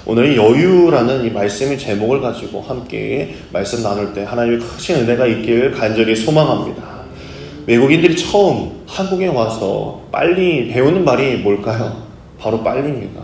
오늘 여유라는 이 말씀의 제목을 가지고 함께 말씀 나눌 때 하나님의 크신 은혜가 있기를 간절히 소망합니다. 외국인들이 처음 한국에 와서 빨리 배우는 말이 뭘까요? 바로 빨리입니다.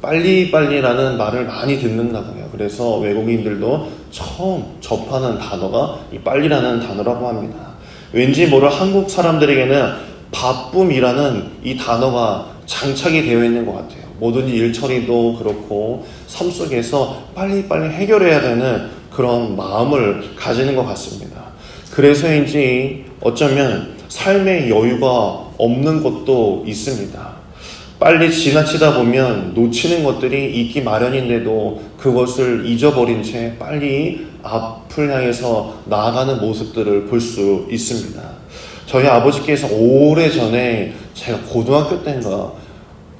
빨리라는 말을 많이 듣는다고 해요. 그래서 외국인들도 처음 접하는 단어가 이 빨리라는 단어라고 합니다. 왠지 모를 한국 사람들에게는 바쁨이라는 이 단어가 장착이 되어 있는 것 같아요. 뭐든지 일처리도 그렇고 삶 속에서 빨리빨리 해결해야 되는 그런 마음을 가지는 것 같습니다. 그래서인지 어쩌면 삶의 여유가 없는 것도 있습니다. 빨리 지나치다 보면 놓치는 것들이 있기 마련인데도 그것을 잊어버린 채 빨리 앞을 향해서 나아가는 모습들을 볼 수 있습니다. 저희 아버지께서 오래전에 제가 고등학교 때인가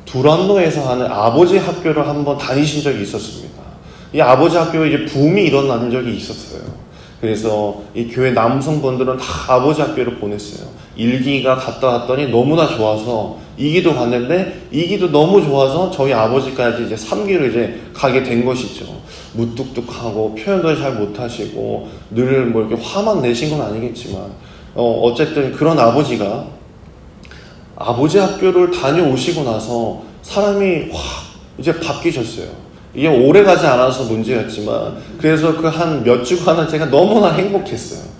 두란노에서 하는 아버지 학교를 한번 다니신 적이 있었습니다. 이 아버지 학교에 이제 붐이 일어난 적이 있었어요. 그래서 이 교회 남성분들은 다 아버지 학교를 보냈어요. 1기가 갔다 왔더니 너무나 좋아서 2기도 갔는데 2기도 너무 좋아서 저희 아버지까지 이제 3기로 이제 가게 된 것이죠. 무뚝뚝하고 표현도 잘 못하시고 늘 뭐 이렇게 화만 내신 건 아니겠지만 어쨌든 그런 아버지가 아버지 학교를 다녀오시고 나서 사람이 확 이제 바뀌셨어요. 이게 오래 가지 않아서 문제였지만 그래서 그 한 몇 주간은 제가 너무나 행복했어요.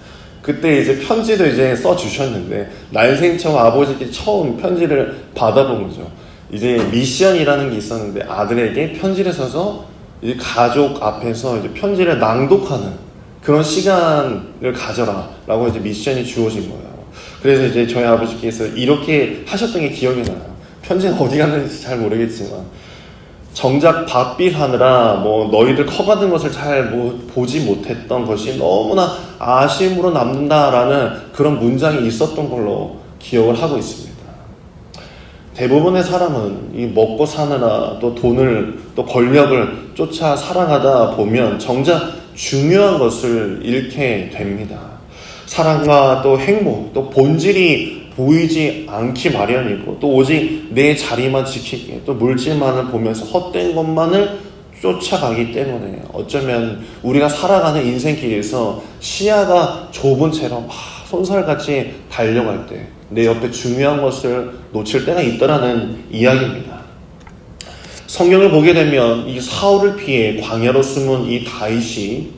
그때 이제 편지도 이제 써주셨는데 난생 처음 아버지께 처음 편지를 받아본 거죠. 이제 미션이라는 게 있었는데 아들에게 편지를 써서 이제 가족 앞에서 이제 편지를 낭독하는 그런 시간을 가져라 라고 이제 미션이 주어진 거예요. 그래서 이제 저희 아버지께서 이렇게 하셨던 게 기억이 나요. 편지는 어디 갔는지 잘 모르겠지만 정작 밥빚하느라 뭐 너희들 커가는 것을 잘 보지 못했던 것이 너무나 아쉬움으로 남는다라는 그런 문장이 있었던 걸로 기억을 하고 있습니다. 대부분의 사람은 이 먹고 사느라 또 돈을 또 권력을 쫓아 살아가다 보면 정작 중요한 것을 잃게 됩니다. 사랑과 또 행복, 또 본질이 보이지 않기 마련이고 또 오직 내 자리만 지키기, 또 물질만을 보면서 헛된 것만을 쫓아가기 때문에 어쩌면 우리가 살아가는 인생길에서 시야가 좁은 채로 막 손살같이 달려갈 때 내 옆에 중요한 것을 놓칠 때가 있더라는 이야기입니다. 성경을 보게 되면 이 사울을 피해 광야로 숨은 이 다윗이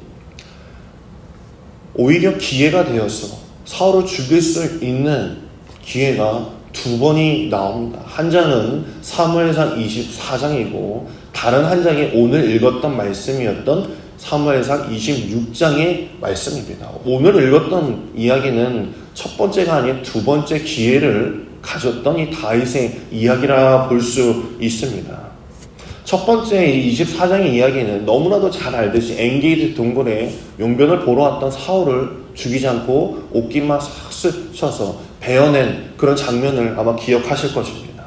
오히려 기회가 되어서 사울을 죽일 수 있는 기회가 두 번이 나옵니다. 한 장은 사무엘상 24장이고 다른 한 장이 오늘 읽었던 말씀이었던 사무엘상 26장의 말씀입니다. 오늘 읽었던 이야기는 첫 번째가 아닌 두 번째 기회를 가졌던 이 다윗의 이야기라 볼 수 있습니다. 첫 번째 24장의 이야기는 너무나도 잘 알듯이 엔게이드 동굴에 용변을 보러 왔던 사울을 죽이지 않고 옷깃만 싹 스쳐서 베어낸 그런 장면을 아마 기억하실 것입니다.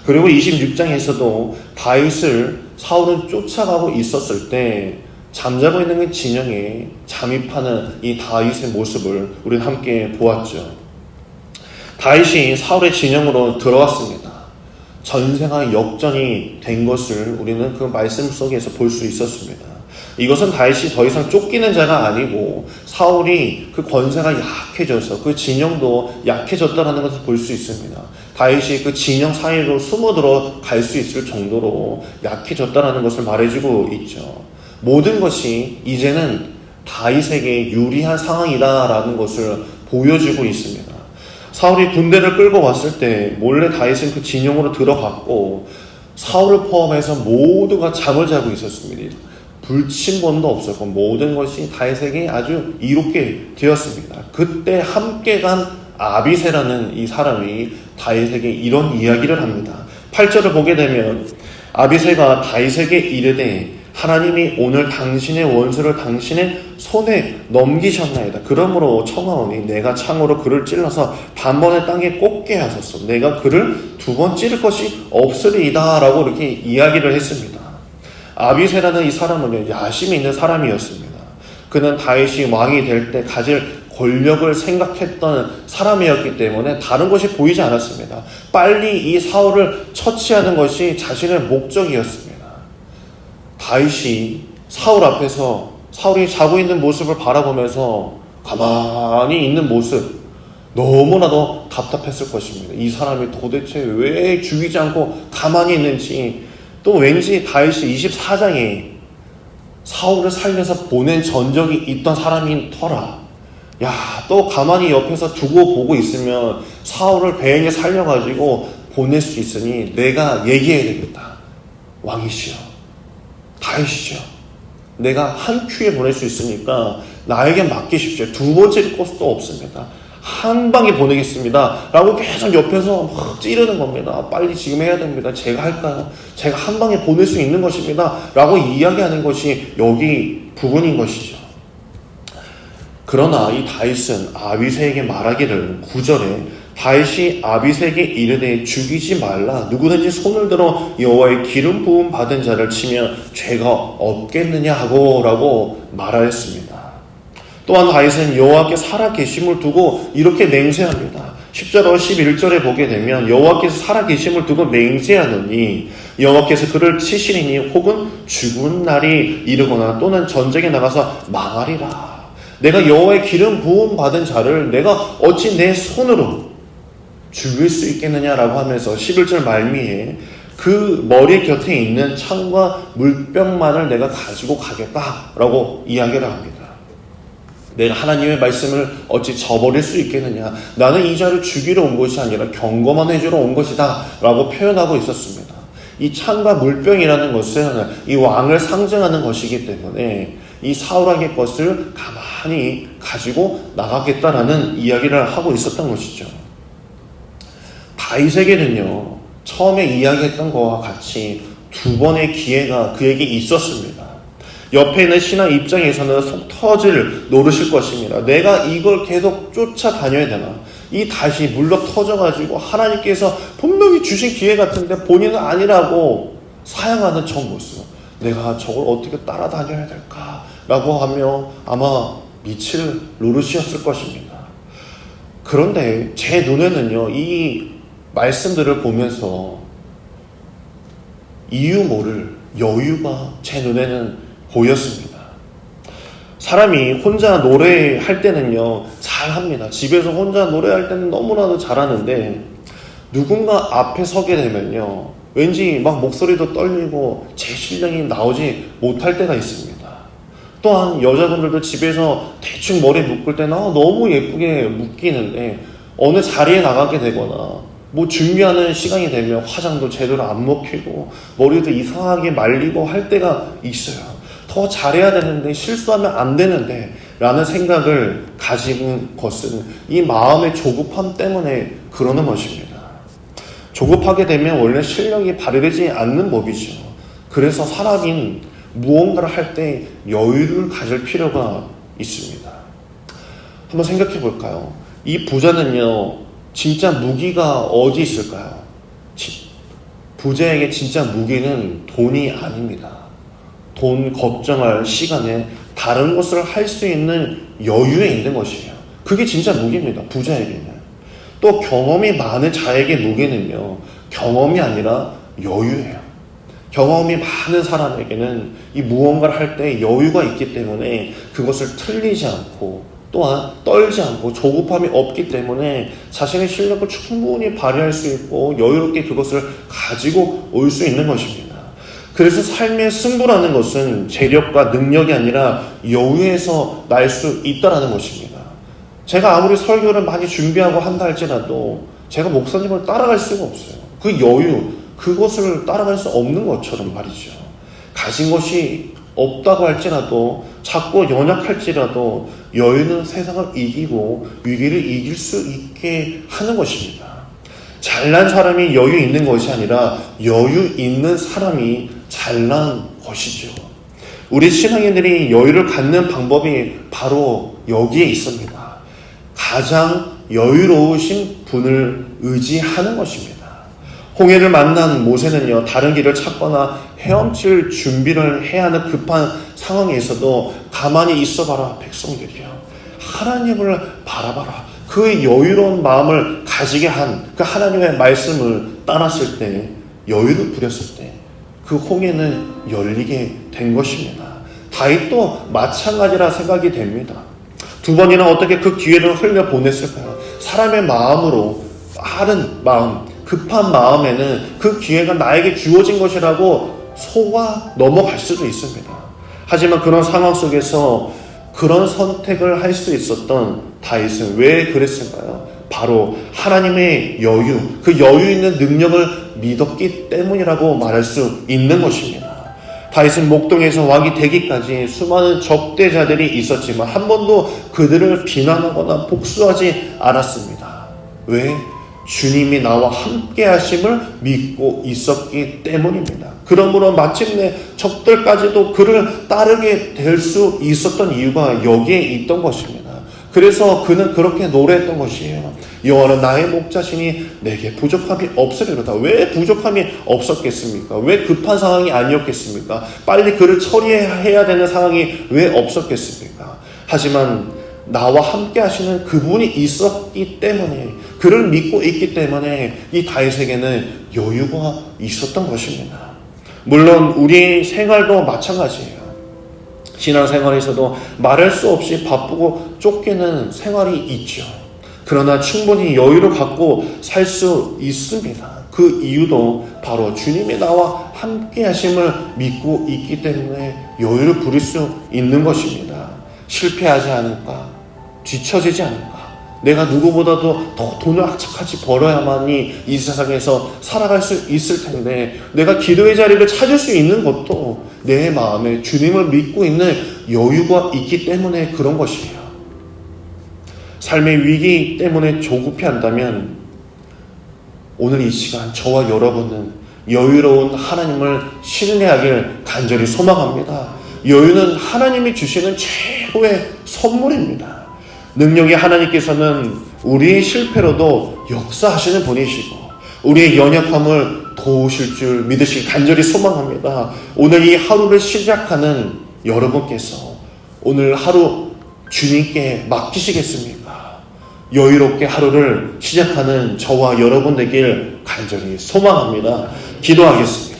그리고 26장에서도 다윗을 사울은 쫓아가고 있었을 때 잠자고 있는 그 진영에 잠입하는 이 다윗의 모습을 우리는 함께 보았죠. 다윗이 사울의 진영으로 들어왔습니다. 전세가 역전이 된 것을 우리는 그 말씀 속에서 볼 수 있었습니다. 이것은 다윗이 더 이상 쫓기는 자가 아니고 사울이 그 권세가 약해져서 그 진영도 약해졌다는 것을 볼 수 있습니다. 다윗이 그 진영 사이로 숨어 들어갈 수 있을 정도로 약해졌다는 것을 말해주고 있죠. 모든 것이 이제는 다윗에게 유리한 상황이다라는 것을 보여주고 있습니다. 사울이 군대를 끌고 왔을 때 몰래 다윗은 그 진영으로 들어갔고 사울을 포함해서 모두가 잠을 자고 있었습니다. 불침번도 없었고 모든 것이 다윗에게 아주 이롭게 되었습니다. 그때 함께 간 아비새라는 이 사람이 다윗에게 이런 이야기를 합니다. 8절을 보게 되면 아비새가 다윗에게 이르되 하나님이 오늘 당신의 원수를 당신의 손에 넘기셨나이다. 그러므로 청하오니 내가 창으로 그를 찔러서 단번에 땅에 꽂게 하소서. 내가 그를 두 번 찌를 것이 없으리이다 라고 이렇게 이야기를 했습니다. 아비새라는 이 사람은 야심이 있는 사람이었습니다. 그는 다윗이 왕이 될 때 가질 권력을 생각했던 사람이었기 때문에 다른 것이 보이지 않았습니다. 빨리 이 사울을 처치하는 것이 자신의 목적이었습니다. 다윗이 사울 앞에서 사울이 자고 있는 모습을 바라보면서 가만히 있는 모습, 너무나도 답답했을 것입니다. 이 사람이 도대체 왜 죽이지 않고 가만히 있는지. 또 왠지 다윗이 24장에 사울을 살려서 보낸 전적이 있던 사람인 터라, 야, 또 가만히 옆에서 두고 보고 있으면 사울을 배행에 살려가지고 보낼 수 있으니 내가 얘기해야 되겠다. 왕이시여, 다윗이시여, 내가 한 큐에 보낼 수 있으니까 나에게 맡기십시오. 두 번째 것도 없습니다. 한 방에 보내겠습니다. 라고 계속 옆에서 막 찌르는 겁니다. 빨리 지금 해야 됩니다. 제가 할까요? 제가 한 방에 보낼 수 있는 것입니다. 라고 이야기하는 것이 여기 부분인 것이죠. 그러나 이 다윗은 아비새에게 말하기를 9절에 다윗이 아비새에게 이르되 죽이지 말라. 누구든지 손을 들어 여호와의 기름 부음 받은 자를 치면 죄가 없겠느냐 하고 라고 말하였습니다. 또한 다윗은 여호와께 살아계심을 두고 이렇게 맹세합니다. 10절과 11절에 보게 되면 여호와께서 살아계심을 두고 맹세하노니 여호와께서 그를 치시리니 혹은 죽은 날이 이르거나 또는 전쟁에 나가서 망하리라. 내가 여호와의 기름 부음 받은 자를 내가 어찌 내 손으로 죽일 수 있겠느냐라고 하면서 11절 말미에 그 머리 곁에 있는 창과 물병만을 내가 가지고 가겠다라고 이야기를 합니다. 내가 하나님의 말씀을 어찌 저버릴 수 있겠느냐. 나는 이 자를 죽이러 온 것이 아니라 경고만 해주러 온 것이다 라고 표현하고 있었습니다. 이 창과 물병이라는 것은 이 왕을 상징하는 것이기 때문에 이 사울왕의 것을 가만히 가지고 나가겠다라는 이야기를 하고 있었던 것이죠. 다윗에게는요, 처음에 이야기했던 것과 같이 두 번의 기회가 그에게 있었습니다. 옆에 있는 신하 입장에서는 속 터질 노릇일 것입니다. 내가 이걸 계속 쫓아다녀야 되나? 이 다시 물러 터져가지고 하나님께서 분명히 주신 기회 같은데 본인은 아니라고 사양하는 저 모습, 내가 저걸 어떻게 따라다녀야 될까? 라고 하며 아마 미칠 노릇이었을 것입니다. 그런데 제 눈에는요, 이 말씀들을 보면서 이유 모를 여유가 제 눈에는 보였습니다. 사람이 혼자 노래할 때는요, 잘합니다. 집에서 혼자 노래할 때는 너무나도 잘하는데 누군가 앞에 서게 되면요, 왠지 막 목소리도 떨리고 제 실력이 나오지 못할 때가 있습니다. 또한 여자분들도 집에서 대충 머리 묶을 때는 너무 예쁘게 묶이는데 어느 자리에 나가게 되거나 뭐 준비하는 시간이 되면 화장도 제대로 안 먹히고 머리도 이상하게 말리고 할 때가 있어요. 더 잘해야 되는데 실수하면 안 되는데 라는 생각을 가진 것은 이 마음의 조급함 때문에 그러는 것입니다. 조급하게 되면 원래 실력이 발휘되지 않는 법이죠. 그래서 사람인 무언가를 할 때 여유를 가질 필요가 있습니다. 한번 생각해 볼까요? 이 부자는요, 진짜 무기가 어디 있을까요? 부자에게 진짜 무기는 돈이 아닙니다. 돈 걱정할 시간에 다른 것을 할 수 있는 여유에 있는 것이에요. 그게 진짜 무기입니다. 부자에게는. 또 경험이 많은 자에게 무기는요, 경험이 아니라 여유예요. 경험이 많은 사람에게는 이 무언가를 할 때 여유가 있기 때문에 그것을 틀리지 않고 또한 떨지 않고 조급함이 없기 때문에 자신의 실력을 충분히 발휘할 수 있고 여유롭게 그것을 가지고 올 수 있는 것입니다. 그래서 삶의 승부라는 것은 재력과 능력이 아니라 여유에서 날 수 있다는 것입니다. 제가 아무리 설교를 많이 준비하고 한다 할지라도 제가 목사님을 따라갈 수가 없어요. 그 여유, 그것을 따라갈 수 없는 것처럼 말이죠. 가진 것이 없다고 할지라도 작고 연약할지라도 여유는 세상을 이기고 위기를 이길 수 있게 하는 것입니다. 잘난 사람이 여유 있는 것이 아니라 여유 있는 사람이 잘난 것이죠. 우리 신앙인들이 여유를 갖는 방법이 바로 여기에 있습니다. 가장 여유로우신 분을 의지하는 것입니다. 홍해를 만난 모세는요, 다른 길을 찾거나 헤엄칠 준비를 해야 하는 급한 상황에 있어도 가만히 있어봐라 백성들이여, 하나님을 바라봐라. 그 여유로운 마음을 가지게 한 그 하나님의 말씀을 따랐을 때, 여유를 부렸을 때 그 홍해는 열리게 된 것입니다. 다윗도 마찬가지라 생각이 됩니다. 두 번이나 어떻게 그 기회를 흘려보냈을까요? 사람의 마음으로 빠른 마음, 급한 마음에는 그 기회가 나에게 주어진 것이라고 속아 넘어갈 수도 있습니다. 하지만 그런 상황 속에서 그런 선택을 할 수 있었던 다윗은 왜 그랬을까요? 바로 하나님의 여유, 그 여유 있는 능력을 믿었기 때문이라고 말할 수 있는 것입니다. 다윗은 목동에서 왕이 되기까지 수많은 적대자들이 있었지만 한 번도 그들을 비난하거나 복수하지 않았습니다. 왜? 주님이 나와 함께 하심을 믿고 있었기 때문입니다. 그러므로 마침내 적들까지도 그를 따르게 될 수 있었던 이유가 여기에 있던 것입니다. 그래서 그는 그렇게 노래했던 것이에요. 여호와는 나의 목자시니 내게 부족함이 없으리로다. 왜 부족함이 없었겠습니까? 왜 급한 상황이 아니었겠습니까? 빨리 그를 처리해야 되는 상황이 왜 없었겠습니까? 하지만 나와 함께 하시는 그분이 있었기 때문에, 그를 믿고 있기 때문에 이 다윗에게는 여유가 있었던 것입니다. 물론 우리 생활도 마찬가지예요. 신앙생활에서도 말할 수 없이 바쁘고 쫓기는 생활이 있죠. 그러나 충분히 여유를 갖고 살 수 있습니다. 그 이유도 바로 주님이 나와 함께 하심을 믿고 있기 때문에 여유를 부릴 수 있는 것입니다. 실패하지 않을까? 뒤처지지 않을까? 내가 누구보다도 더 돈을 악착같이 벌어야만이 이 세상에서 살아갈 수 있을 텐데, 내가 기도의 자리를 찾을 수 있는 것도 내 마음에 주님을 믿고 있는 여유가 있기 때문에 그런 것이에요. 삶의 위기 때문에 조급해 한다면 오늘 이 시간 저와 여러분은 여유로운 하나님을 신뢰하길 간절히 소망합니다. 여유는 하나님이 주시는 최고의 선물입니다. 능력의 하나님께서는 우리의 실패로도 역사하시는 분이시고 우리의 연약함을 도우실 줄 믿으시길 간절히 소망합니다. 오늘 이 하루를 시작하는 여러분께서 오늘 하루 주님께 맡기시겠습니까? 여유롭게 하루를 시작하는 저와 여러분 되길 간절히 소망합니다. 기도하겠습니다.